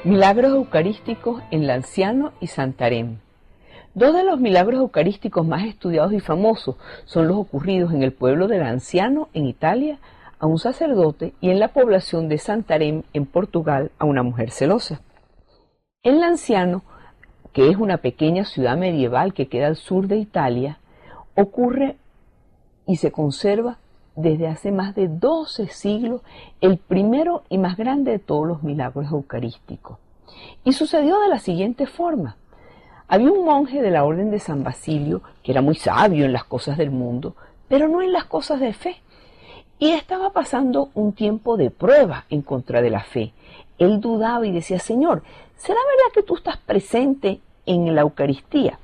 Milagros eucarísticos en Lanciano y Santarém. Dos de los milagros eucarísticos más estudiados y famosos son los ocurridos en el pueblo de Lanciano, en Italia, a un sacerdote, y en la población de Santarém, en Portugal, a una mujer celosa. En Lanciano, que es una pequeña ciudad medieval que queda al sur de Italia, ocurre y se conserva desde hace más de 12 siglos el primero y más grande de todos los milagros eucarísticos. Y sucedió de la siguiente forma. Había un monje de la orden de San Basilio que era muy sabio en las cosas del mundo, pero no en las cosas de fe. Y estaba pasando un tiempo de prueba en contra de la fe. Él dudaba y decía: Señor, ¿será verdad que tú estás presente en la Eucaristía?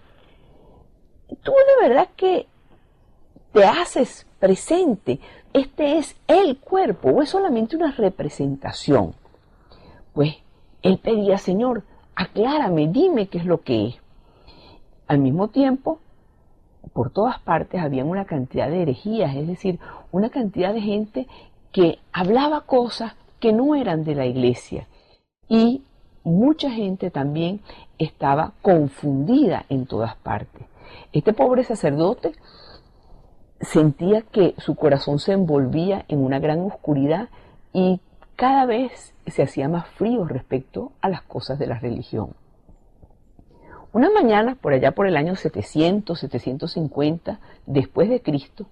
¿Tú de verdad que te haces presente? ¿Este es el cuerpo o es solamente una representación? Pues él pedía: Señor, aclárame, dime qué es lo que es. Al mismo tiempo, por todas partes había una cantidad de herejías, es decir, una cantidad de gente que hablaba cosas que no eran de la iglesia. Y mucha gente también estaba confundida en todas partes. Este pobre sacerdote sentía que su corazón se envolvía en una gran oscuridad y cada vez se hacía más frío respecto a las cosas de la religión. Una mañana, por allá por el año 700, 750 después de Cristo,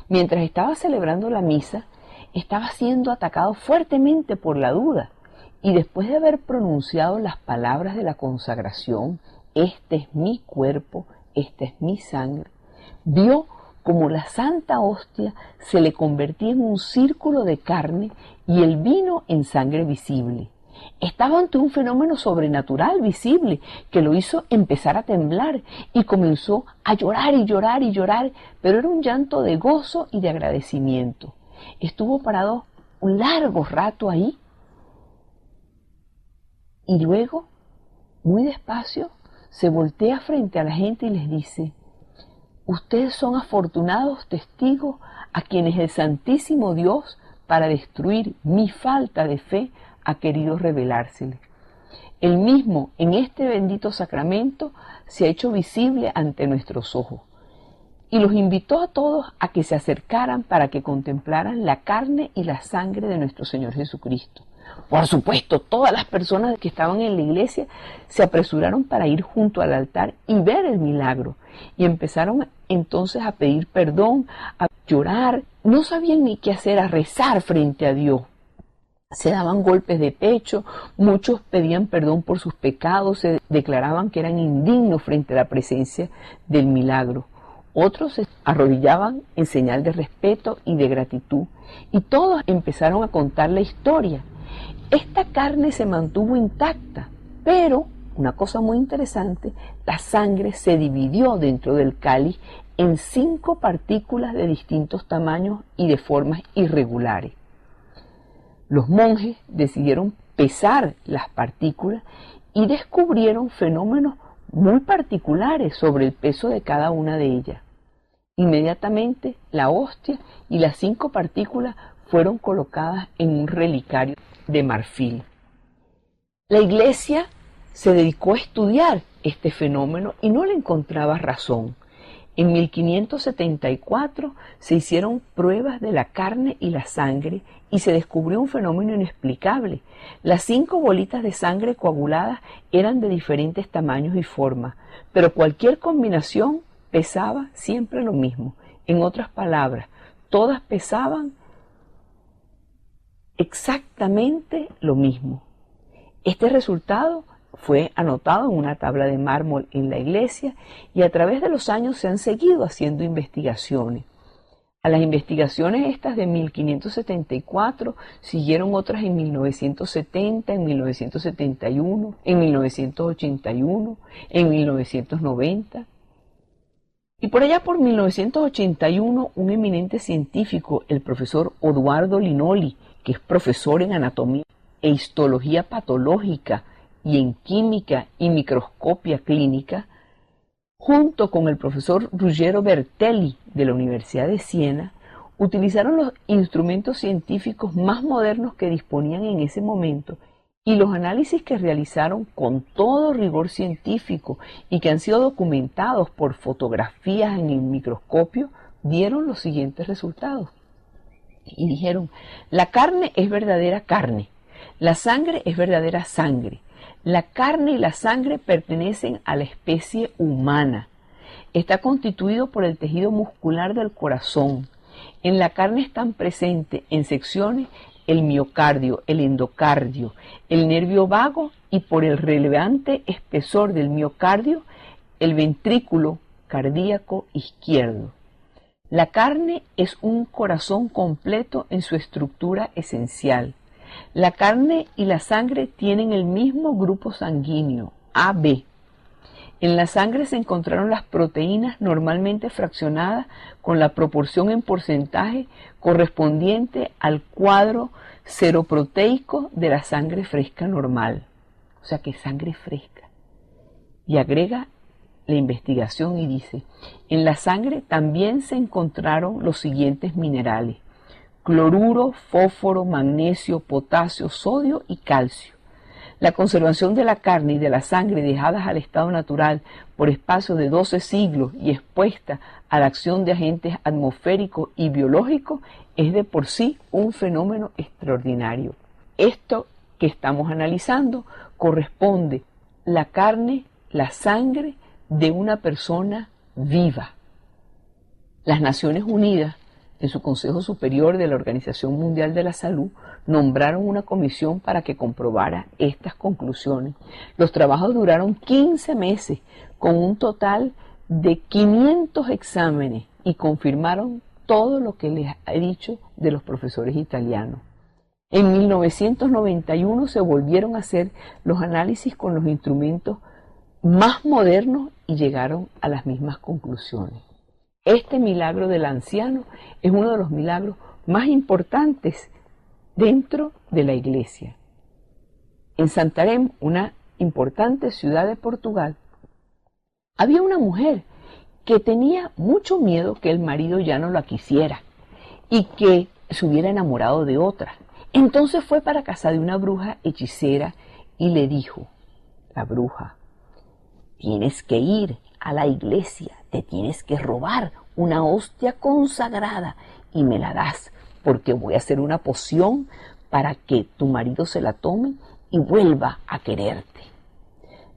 mientras estaba celebrando la misa, estaba siendo atacado fuertemente por la duda, y después de haber pronunciado las palabras de la consagración: este es mi cuerpo, esta es mi sangre, vio como la Santa Hostia se le convertía en un círculo de carne y el vino en sangre visible. Estaba ante un fenómeno sobrenatural visible que lo hizo empezar a temblar y comenzó a llorar y llorar y llorar, pero era un llanto de gozo y de agradecimiento. Estuvo parado un largo rato ahí y luego, muy despacio, se voltea frente a la gente y les dice: ustedes son afortunados testigos a quienes el Santísimo Dios, para destruir mi falta de fe, ha querido revelárseles. Él mismo, en este bendito sacramento, se ha hecho visible ante nuestros ojos. Y los invitó a todos a que se acercaran para que contemplaran la carne y la sangre de nuestro Señor Jesucristo. Por supuesto, todas las personas que estaban en la iglesia se apresuraron para ir junto al altar y ver el milagro. Y empezaron entonces a pedir perdón, a llorar. No sabían ni qué hacer, a rezar frente a Dios. Se daban golpes de pecho, muchos pedían perdón por sus pecados, se declaraban que eran indignos frente a la presencia del milagro. Otros se arrodillaban en señal de respeto y de gratitud, y todos empezaron a contar la historia. Esta carne se mantuvo intacta, pero, una cosa muy interesante, la sangre se dividió dentro del cáliz en 5 partículas de distintos tamaños y de formas irregulares. Los monjes decidieron pesar las partículas y descubrieron fenómenos muy particulares sobre el peso de cada una de ellas. Inmediatamente la hostia y las 5 partículas fueron colocadas en un relicario de marfil. La iglesia se dedicó a estudiar este fenómeno y no le encontraba razón. En 1574 se hicieron pruebas de la carne y la sangre y se descubrió un fenómeno inexplicable. Las 5 bolitas de sangre coaguladas eran de diferentes tamaños y formas, pero cualquier combinación pesaba siempre lo mismo. En otras palabras, todas pesaban exactamente lo mismo. Este resultado fue anotado en una tabla de mármol en la iglesia y a través de los años se han seguido haciendo investigaciones. A las investigaciones estas de 1574 siguieron otras en 1970, en 1971, en 1981, en 1990. Y por allá por 1981, un eminente científico, el profesor Odoardo Linoli, que es profesor en anatomía e histología patológica y en química y microscopia clínica, junto con el profesor Ruggero Bertelli de la Universidad de Siena, utilizaron los instrumentos científicos más modernos que disponían en ese momento Y los análisis que realizaron con todo rigor científico y que han sido documentados por fotografías en el microscopio dieron los siguientes resultados. Y dijeron, la carne es verdadera carne, la sangre es verdadera sangre, la carne y la sangre pertenecen a la especie humana. Está constituido por el tejido muscular del corazón. En la carne están presentes en secciones el miocardio, el endocardio, el nervio vago y por el relevante espesor del miocardio, el ventrículo cardíaco izquierdo. La carne es un corazón completo en su estructura esencial. La carne y la sangre tienen el mismo grupo sanguíneo, AB. En la sangre se encontraron las proteínas normalmente fraccionadas con la proporción en porcentaje correspondiente al cuadro seroproteico de la sangre fresca normal. O sea que sangre fresca. Y agrega la investigación y dice, en la sangre también se encontraron los siguientes minerales: cloruro, fósforo, magnesio, potasio, sodio y calcio. La conservación de la carne y de la sangre dejadas al estado natural por espacio de 12 siglos y expuesta a la acción de agentes atmosféricos y biológicos es de por sí un fenómeno extraordinario. Esto que estamos analizando corresponde la carne, la sangre de una persona viva. Las Naciones Unidas, en su Consejo Superior de la Organización Mundial de la Salud, nombraron una comisión para que comprobara estas conclusiones. Los trabajos duraron 15 meses, con un total de 500 exámenes, y confirmaron todo lo que les he dicho de los profesores italianos. En 1991 se volvieron a hacer los análisis con los instrumentos más modernos y llegaron a las mismas conclusiones. Este milagro del anciano es uno de los milagros más importantes dentro de la iglesia. En Santarém, una importante ciudad de Portugal, había una mujer que tenía mucho miedo que el marido ya no la quisiera y que se hubiera enamorado de otra. Entonces fue para casa de una bruja hechicera y le dijo, la bruja, tienes que ir a la iglesia, te tienes que robar una hostia consagrada y me la das, porque voy a hacer una poción para que tu marido se la tome y vuelva a quererte.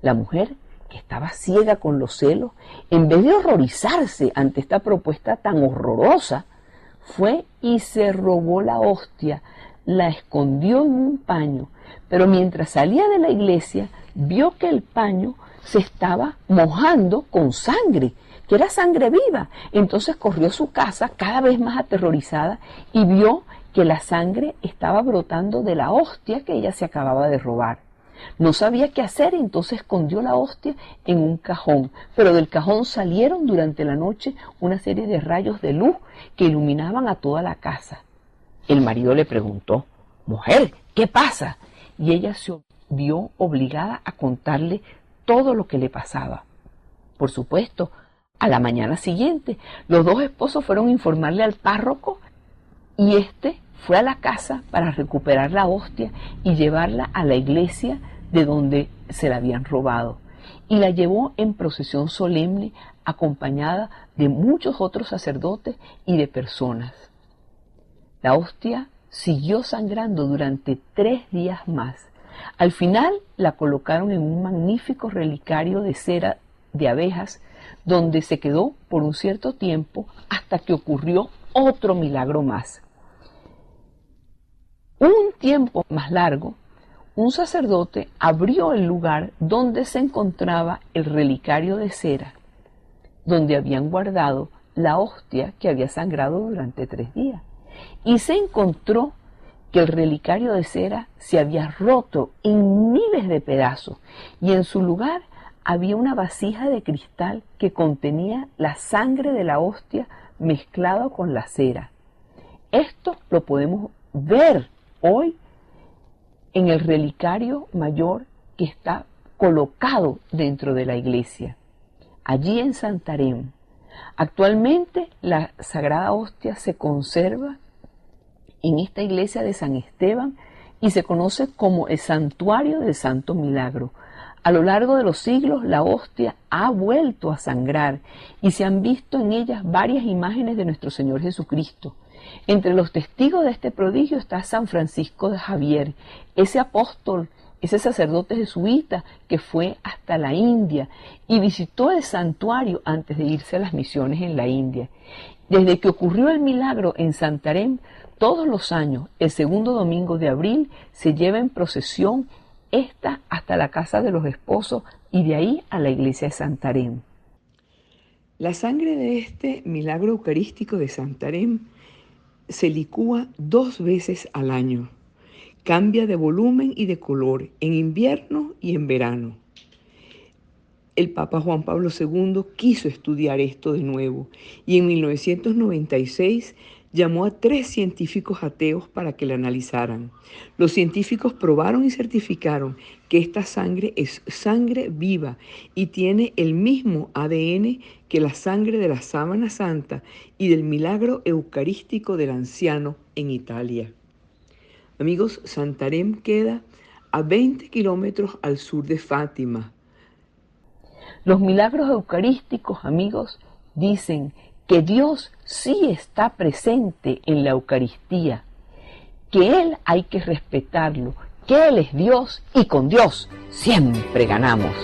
La mujer, que estaba ciega con los celos, en vez de horrorizarse ante esta propuesta tan horrorosa, fue y se robó la hostia, la escondió en un paño, pero mientras salía de la iglesia, vio que el paño se estaba mojando con sangre, que era sangre viva. Entonces corrió a su casa cada vez más aterrorizada y vio que la sangre estaba brotando de la hostia que ella se acababa de robar. No sabía qué hacer, entonces escondió la hostia en un cajón, pero del cajón salieron durante la noche una serie de rayos de luz que iluminaban a toda la casa. El marido le preguntó, mujer, ¿qué pasa? Y ella se vio obligada a contarle todo lo que le pasaba. Por supuesto, a la mañana siguiente, los dos esposos fueron a informarle al párroco y éste fue a la casa para recuperar la hostia y llevarla a la iglesia de donde se la habían robado. Y la llevó en procesión solemne acompañada de muchos otros sacerdotes y de personas. La hostia siguió sangrando durante 3 días más. Al final la colocaron en un magnífico relicario de cera de abejas, donde se quedó por un cierto tiempo hasta que ocurrió otro milagro más. Un tiempo más largo, un sacerdote abrió el lugar donde se encontraba el relicario de cera, donde habían guardado la hostia que había sangrado durante 3 días, y se encontró que el relicario de cera se había roto en miles de pedazos y en su lugar había una vasija de cristal que contenía la sangre de la hostia mezclada con la cera. Esto lo podemos ver hoy en el relicario mayor que está colocado dentro de la iglesia, allí en Santarém. Actualmente la Sagrada Hostia se conserva en esta iglesia de San Esteban, y se conoce como el Santuario del Santo Milagro. A lo largo de los siglos, la hostia ha vuelto a sangrar y se han visto en ellas varias imágenes de nuestro Señor Jesucristo. Entre los testigos de este prodigio está San Francisco de Javier, ese apóstol, ese sacerdote jesuita que fue hasta la India y visitó el santuario antes de irse a las misiones en la India. Desde que ocurrió el milagro en Santarém, todos los años, el segundo domingo de abril, se lleva en procesión esta hasta la casa de los esposos y de ahí a la iglesia de Santarém. La sangre de este milagro eucarístico de Santarém se licúa 2 veces al año. Cambia de volumen y de color en invierno y en verano. El Papa Juan Pablo II quiso estudiar esto de nuevo y en 1996 llamó a 3 científicos ateos para que la analizaran. Los científicos probaron y certificaron que esta sangre es sangre viva y tiene el mismo ADN que la sangre de la sábana santa y del milagro eucarístico del anciano en Italia. Amigos, Santarém queda a 20 kilómetros al sur de Fátima. Los milagros eucarísticos, amigos, dicen que Dios sí está presente en la Eucaristía, que Él hay que respetarlo, que Él es Dios y con Dios siempre ganamos.